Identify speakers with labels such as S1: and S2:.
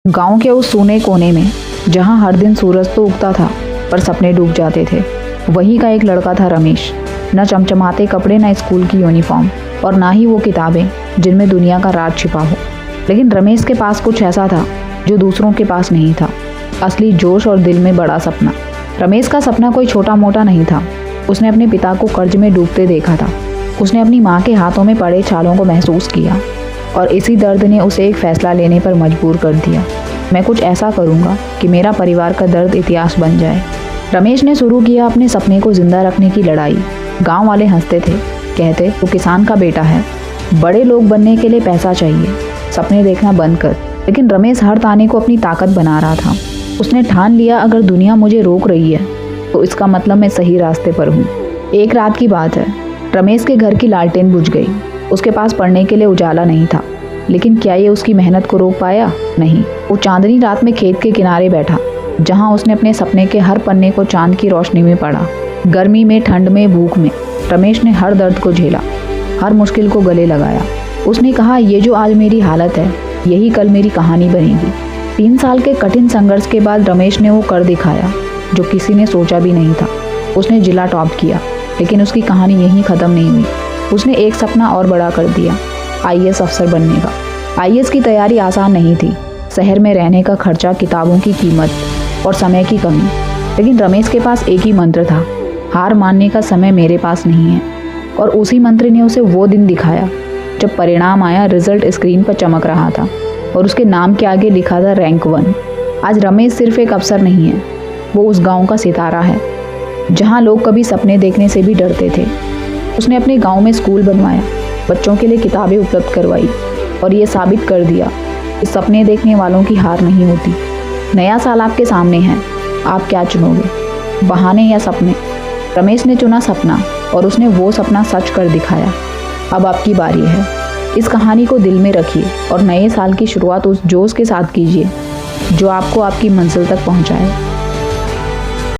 S1: गांव के उस सूने कोने में जहां हर दिन सूरज तो उगता था पर सपने डूब जाते थे, वहीं का एक लड़का था रमेश। न चमचमाते कपड़े, न स्कूल की यूनिफॉर्म और ना ही वो किताबें जिनमें दुनिया का राज छिपा हो। लेकिन रमेश के पास कुछ ऐसा था जो दूसरों के पास नहीं था, असली जोश और दिल में बड़ा सपना। रमेश का सपना कोई छोटा मोटा नहीं था। उसने अपने पिता को कर्ज में डूबते देखा था। उसने अपनी माँ के हाथों में पड़े छालों को महसूस किया और इसी दर्द ने उसे एक फैसला लेने पर मजबूर कर दिया। मैं कुछ ऐसा करूँगा कि मेरा परिवार का दर्द इतिहास बन जाए। रमेश ने शुरू किया अपने सपने को जिंदा रखने की लड़ाई। गांव वाले हंसते थे, कहते तो किसान का बेटा है, बड़े लोग बनने के लिए पैसा चाहिए, सपने देखना बंद कर। लेकिन रमेश हर ताने को अपनी ताकत बना रहा था। उसने ठान लिया, अगर दुनिया मुझे रोक रही है तो इसका मतलब मैं सही रास्ते पर हूँ। एक रात की बात है, रमेश के घर की लालटेन बुझ गई। उसके पास पढ़ने के लिए उजाला नहीं था, लेकिन क्या ये उसकी मेहनत को रोक पाया? नहीं। वो चांदनी रात में खेत के किनारे बैठा, जहाँ उसने अपने सपने के हर पन्ने को चांद की रोशनी में पढ़ा। गर्मी में, ठंड में, भूख में रमेश ने हर दर्द को झेला, हर मुश्किल को गले लगाया। उसने कहा, ये जो आज मेरी हालत है, यही कल मेरी कहानी बनेगी। 3 साल के कठिन संघर्ष के बाद रमेश ने वो कर दिखाया जो किसी ने सोचा भी नहीं था। उसने जिला टॉप किया, लेकिन उसकी कहानी यहीं ख़त्म नहीं हुई। उसने एक सपना और बड़ा कर दिया, IAS अफसर बनने का। IAS की तैयारी आसान नहीं थी। शहर में रहने का खर्चा, किताबों की कीमत और समय की कमी। लेकिन रमेश के पास एक ही मंत्र था, हार मानने का समय मेरे पास नहीं है। और उसी मंत्र ने उसे वो दिन दिखाया जब परिणाम आया। रिजल्ट स्क्रीन पर चमक रहा था और उसके नाम के आगे लिखा था रैंक 1। आज रमेश सिर्फ एक अफसर नहीं है, वो उस गांव का सितारा है जहां लोग कभी सपने देखने से भी डरते थे। उसने अपने गांव में स्कूल बनवाया, बच्चों के लिए किताबें उपलब्ध करवाई और ये साबित कर दिया कि सपने देखने वालों की हार नहीं होती। नया साल आपके सामने है, आप क्या चुनोगे, बहाने या सपने? रमेश ने चुना सपना और उसने वो सपना सच कर दिखाया। अब आपकी बारी है। इस कहानी को दिल में रखिए और नए साल की शुरुआत उस जोश के साथ कीजिए जो आपको आपकी मंजिल तक पहुंचाए।